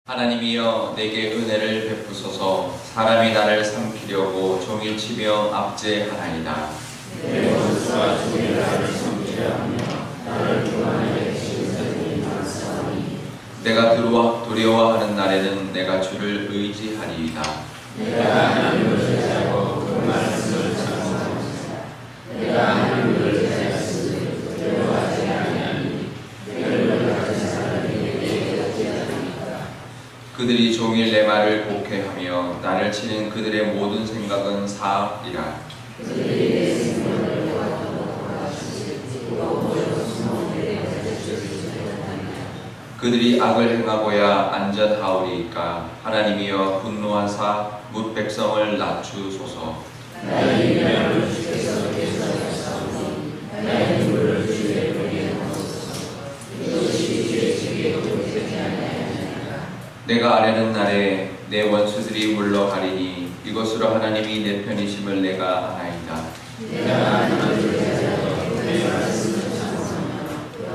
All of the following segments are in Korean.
하나님이여 내게 은혜를 베푸소서. 사람이 나를 삼키려고 종일 치며 압제하나이다. 내 원수가 종일 나를 삼키려 하며 나를 교만하게 시기하는 사람이 내가 두려워하는 날에는 내가 주를 의지하리이다. 내가 하나님을 의지하고 그 말씀을 찬송하리이다. 내가 하나님을 의지하였으니 두려워하지 아니하니 멸망을 가진 사람이 내게 어찌하리이까. 그들이 종일 내 말을 곡해하며 나를 치는 그들의 모든 생각은 사악이라. 그들이 내 생명을 보았다고 돌아가시고 그들이 악을 행하고야 안전하오리이까. 하나님이여 분노하사 뭇 백성을 낮추소서. 나의 명을 주께서 계속하사오니 나의 눈물을 주의 보게 하옵소서. 이것이 주의 책에 돌이키지 아니하리이까. 내가 아뢰는 날에 내 원수들이 물러가리니 이것으로 하나님이 내 편이심을 내가 아나이다. 내가 하나님을 의지하여 내 말씀을 찬송하며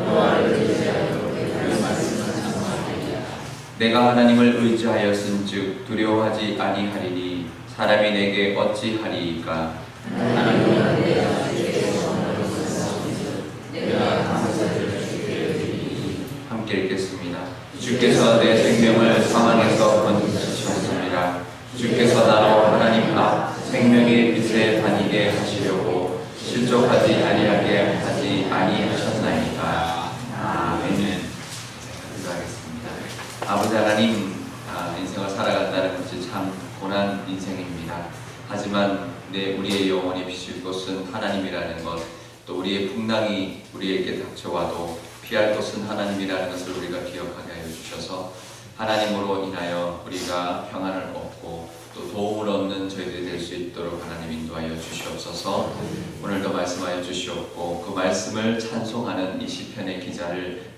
여호와를 의지하여 내 말씀을 찬송하리이다. 내가 하나님을 의지하였은즉 두려워하지 아니하리니 사람이 내게 어찌하리이까. 하나님은 내가 주께서 원하는 사람이죠. 내가 감사를 주께 드리니. 함께 읽겠습니다. 주께서 내 생명을 사망에서 건지셨습니다. 주께서 나로 하나님 앞 생명의 빛에 다니게 하시려고 실족하지 아니하게 하지 아니하셨나이까. 아멘. 기도하겠습니다. 아버지 하나님, 인생을 살아간다는 것이 참 고난 인생입니다. 하지만 우리의 영혼이 비칠 곳은 하나님이라는 것, 또 우리의 풍랑이 우리에게 닥쳐와도 피할 곳은 하나님이라는 것을 우리가 기억하게 하여 주셔서 하나님으로 인하여 우리가 평안을 얻고 또 도움을 얻는 저희들이 될 수 있도록 하나님 인도하여 주시옵소서. 오늘도 말씀하여 주시옵고 그 말씀을 찬송하는 이 시편의 기자를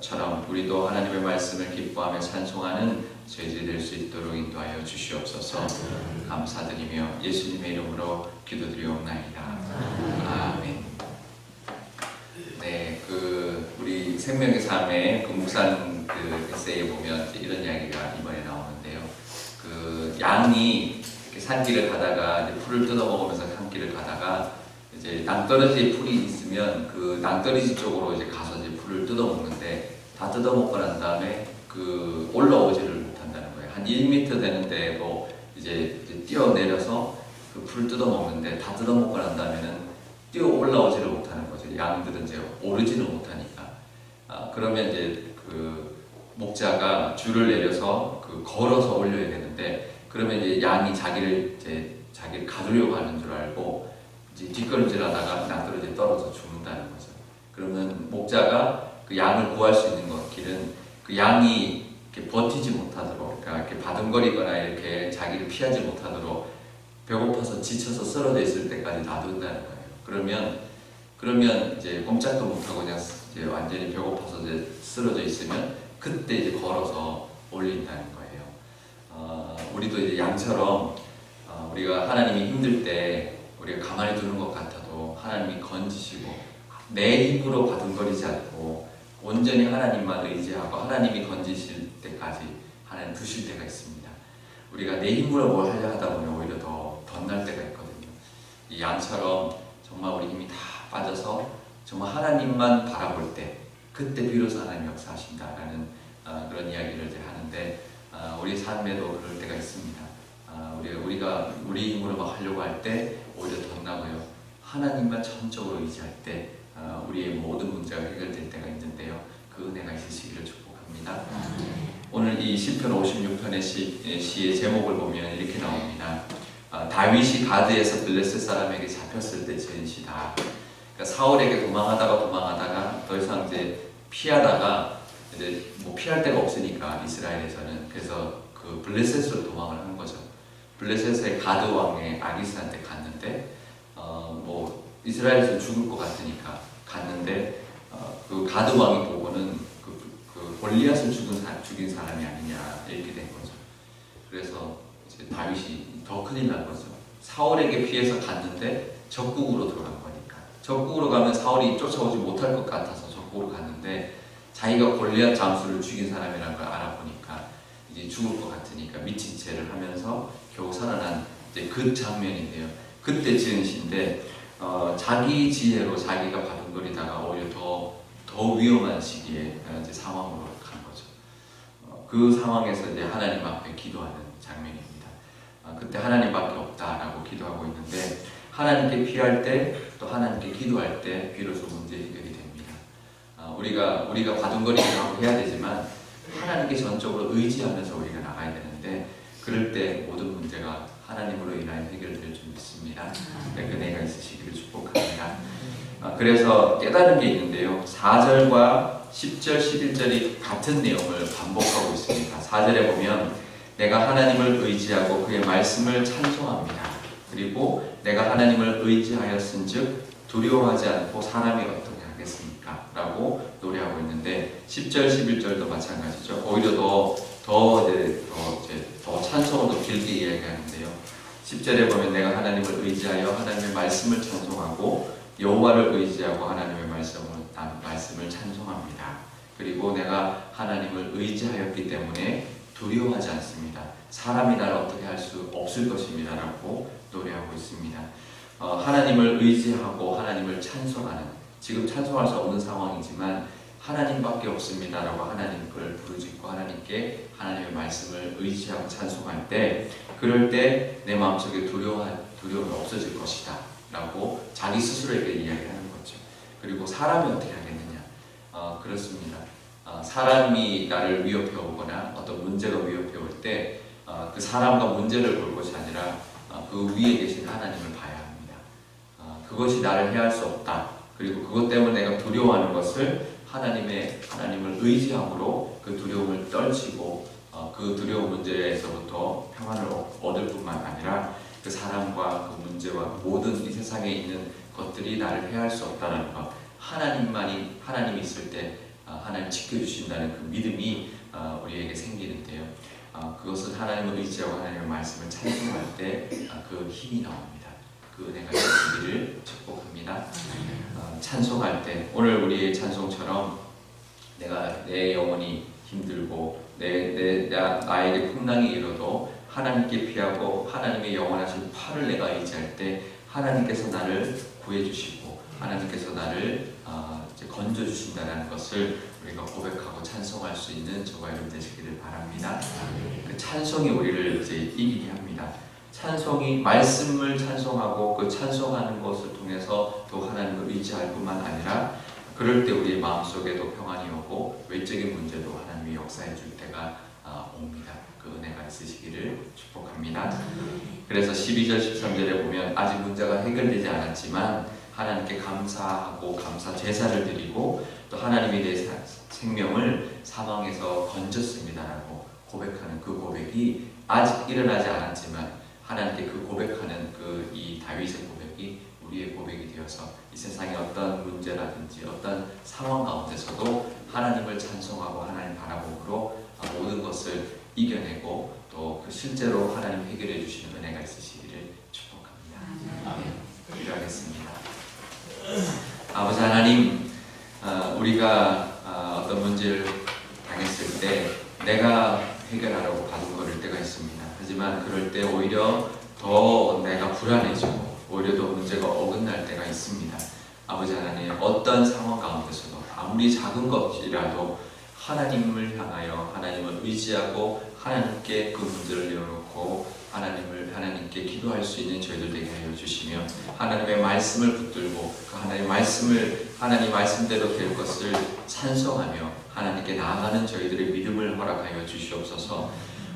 처럼 우리도 하나님의 말씀을 기뻐하며 찬송하는 저희들이 될 수 있도록 인도하여 주시옵소서. 감사드리며 예수님의 이름으로 기도드리옵나이다. 아멘. 네, 우리 생명의 삶의 묵상 에세이에 보면 이런 이야기가 이번에 나오는데요. 양이 산길을 가다가 풀을 뜯어 먹으면서 산길을 가다가 이제 낭떠러지에 풀이 있으면 그 낭떠러지 쪽으로 이제 가서 이제 풀을 뜯어 먹는데 다 뜯어 먹고 난 다음에 올라오지를 못한다는 거예요. 한 1m 되는데도 이제 뛰어내려서 그 풀을 뜯어 먹는데 다 뜯어 먹고 난 다음에는 뛰어 올라오지를 못하는 거죠. 양들은 이제 오르지를 못하니까. 그러면 이제 목자가 줄을 내려서 걸어서 올려야 되는데, 그러면 이제 양이 자기를 가두려고 하는 줄 알고 이제 뒷걸음질하다가 낭떠러지에 떨어져 죽는다는 거죠. 그러면 목자가 그 양을 구할 수 있는 길은 그 양이 이렇게 버티지 못하도록, 그러니까 이렇게 바둥거리거나 이렇게 자기를 피하지 못하도록 배고파서 지쳐서 쓰러져 있을 때까지 놔둔다는 거예요. 그러면 이제 꼼짝도 못하고 그냥 이제 완전히 배고파서 이제 쓰러져 있으면 그때 이제 걸어서 올린다는 거예요. 우리도 이제 양처럼 우리가 하나님이 힘들 때 우리가 가만히 두는 것 같아도 하나님이 건지시고 내 힘으로 바둥거리지 않고 온전히 하나님만 의지하고 하나님이 건지실 때까지 하나님 두실 때가 있습니다. 우리가 내 힘으로 뭘 하려 하다 보면 오히려 더 덧날 때가 있거든요. 이 양처럼 정말 우리 힘이 다 빠져서 정말 하나님만 바라볼 때 그때 비로소 하나님 역사하신다라는 그런 이야기를 이제 하는데 우리 삶에도 그럴 때가 있습니다. 우리가 우리 힘으로 막 하려고 할 때 오히려 덧나고요. 하나님만 전적으로 의지할 때 우리의 모든 문제가 해결될 때가 있는데요. 그 은혜가 있으시기를 축복합니다. 오늘 이 시편 56편의 시의 제목을 보면 이렇게 나옵니다. 다윗이 가드에서 블레셋 사람에게 잡혔을 때 지은 시다. 그러니까 사울에게 도망하다가 더 이상 이제 피하다가 이제 피할 데가 없으니까 이스라엘에서는 그래서 블레셋으로 도망을 한 거죠. 블레셋의 가드 왕의 아기스한테 갔는데 이스라엘에서 죽을 것 같으니까 갔는데 그 가드 왕이 보고는 골리앗을 죽인 사람이 아니냐 이렇게 된 거죠. 그래서 이제 다윗이 더 큰일 난 거죠. 사울에게 피해서 갔는데 적국으로 들어간 거니까. 적국으로 가면 사울이 쫓아오지 못할 것 같아서 적국으로 갔는데 자기가 골리앗 장수를 죽인 사람이라는 걸 알아보니까 죽을 것 같으니까 미친 채를 하면서 겨우 살아난 이제 그 장면인데요. 그때 지은 시인데 자기 지혜로 자기가 바둥거리다가 오히려 더 위험한 시기에 이제 상황으로 간 거죠. 그 상황에서 이제 하나님 앞에 기도하는 장면입니다. 그때 하나님밖에 없다라고 기도하고 있는데 하나님께 피할 때 또 하나님께 기도할 때 비로소 문제 해결이 됩니다. 우리가 바둥거리기도 해야 되지만 하나님께 전적으로 의지하면서 우리가 나가야 되는데 그럴 때 모든 문제가 하나님으로 인하여 해결될 줄 믿습니다. 은혜가 있으시기를 축복합니다. 그래서 깨달은 게 있는데요. 4절과 10절, 11절이 같은 내용을 반복하고 있습니다. 4절에 보면 내가 하나님을 의지하고 그의 말씀을 찬송합니다. 그리고 내가 하나님을 의지하였은즉 두려워하지 않고 사람이 어떻게 하겠습니까? 라고 노래하고 있는데 10절, 11절도 마찬가지죠. 오히려 더 찬송을 더 길게 이야기하는데요. 10절에 보면 내가 하나님을 의지하여 하나님의 말씀을 찬송하고 여호와를 의지하고 하나님의 말씀을 찬송합니다. 그리고 내가 하나님을 의지하였기 때문에 두려워하지 않습니다. 사람이 나를 어떻게 할 수 없을 것입니다. 라고 노래하고 있습니다. 하나님을 의지하고 하나님을 찬송하는, 지금 찬송할 수 없는 상황이지만 하나님밖에 없습니다. 라고 하나님을 부르짖고 하나님께 하나님의 말씀을 의지하고 찬송할 때 그럴 때 내 마음속에 두려움이 없어질 것이다. 라고 자기 스스로에게 이야기하는 거죠. 그리고 사람이 어떻게 하겠느냐? 그렇습니다. 사람이 나를 위협해 오거나 어떤 문제가 위협해 올 때 그 사람과 문제를 볼 것이 아니라 그 위에 계신 하나님을 봐야 합니다. 그것이 나를 해할 수 없다. 그리고 그것 때문에 내가 두려워하는 것을 하나님을 의지함으로 그 두려움을 떨치고 그 두려운 문제에서부터 평안을 얻을 뿐만 아니라 그 사람과 그 문제와 모든 이 세상에 있는 것들이 나를 해할 수 없다는 것, 하나님이 있을 때 하나님 지켜주신다는 그 믿음이 우리에게 생기는데요. 그것은 하나님을 의지하고 하나님의 말씀을 찬송할 때 그 힘이 나옵니다. 그 은혜가 있기를 축복합니다. 찬송할 때 오늘 우리의 찬송처럼 내 영혼이 힘들고 나에게 풍랑이 일어도 하나님께 피하고 하나님의 영원하신 팔을 내가 의지할 때 하나님께서 나를 구해주시고 하나님께서 나를 건져주신다는 것을 우리가 고백하고 찬송할 수 있는 저와 여러분 되시기를 바랍니다. 그 찬송이 우리를 이제 이기게 합니다. 찬송이 말씀을 찬송하고 그 찬송하는 것을 통해서 또 하나님을 의지할 뿐만 아니라 그럴 때 우리의 마음속에도 평안이 오고 외적인 문제도 하나님이 역사해 줄 때가 옵니다. 그 은혜가 있으시기를 축복합니다. 그래서 12절 13절에 보면 아직 문제가 해결되지 않았지만 하나님께 감사하고 감사 제사를 드리고 또 하나님이 내 생명을 사망에서 건졌습니다라고 고백하는 그 고백이 아직 일어나지 않았지만 하나님께 그 고백하는 이 다윗의 고백이 우리의 고백이 되어서 이 세상의 어떤 문제라든지 어떤 상황 가운데서도 하나님을 찬송하고 하나님 바라봄으로 모든 것을 이겨내고 또 실제로 하나님 해결해 주시는 은혜가 있으시기를 축복합니다. 아멘. 기도하겠습니다. 아버지 하나님, 우리가 어떤 문제를 당했을 때 내가 해결하려고 바둥거릴 때가 있습니다. 하지만 그럴 때 오히려 더 내가 불안해지고 오히려 더 문제가 어긋날 때가 있습니다. 아버지 하나님, 어떤 상황 가운데서도 아무리 작은 것이라도 하나님을 향하여 하나님을 의지하고 하나님께 그 문제를 내어놓고 하나님께 기도할 수 있는 저희들 되게 하여 주시며 하나님의 말씀을 붙들고 그 하나님 말씀대로 될 것을 찬송하며 하나님께 나아가는 저희들의 믿음을 허락하여 주시옵소서.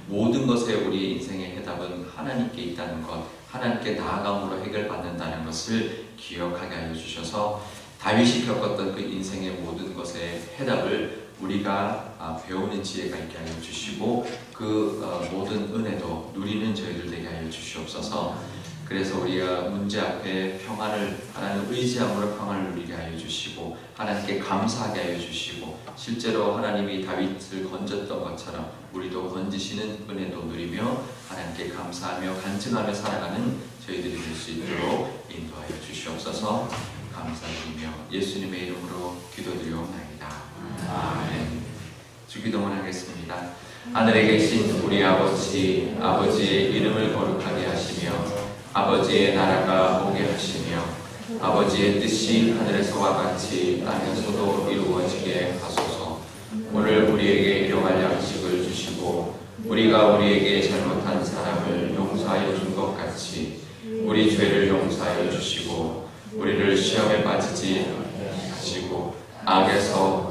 모든 것에 우리 인생의 해답은 하나님께 있다는 것, 하나님께 나아감으로 해결받는다는 것을 기억하게 하여 주셔서 다윗이 겪었던 그 인생의 모든 것의 해답을 우리가 배우는 지혜가 있게 하여 주시고 그 모든 은혜도 누리는 저희들 되게 하여 주시옵소서. 그래서 우리가 문제 앞에 평안을 하나님 의지함으로 평안을 누리게 하여 주시고 하나님께 감사하게 하여 주시고 실제로 하나님이 다윗을 건졌던 것처럼 우리도 건지시는 은혜도 누리며 하나님께 감사하며 간증하며 살아가는 저희들이 될 수 있도록 인도하여 주시옵소서. 감사드리며 예수님의 이름으로 기도드리옵나이다. 아멘. 주기도문 하겠습니다. 하늘에 계신 우리 아버지, 아버지의 이름을 거룩하게 하시며 아버지의 나라가 오게 하시며 아버지의 뜻이 하늘에서와 같이 땅에서도 이루어지게 하소서. 오늘 우리에게 일용할 양식을 주시고 우리가 우리에게 잘못한 사람을 용서하여 준 것 같이 우리 죄를 용서하여 주시고 우리를 시험에 빠지지 하시고 악에서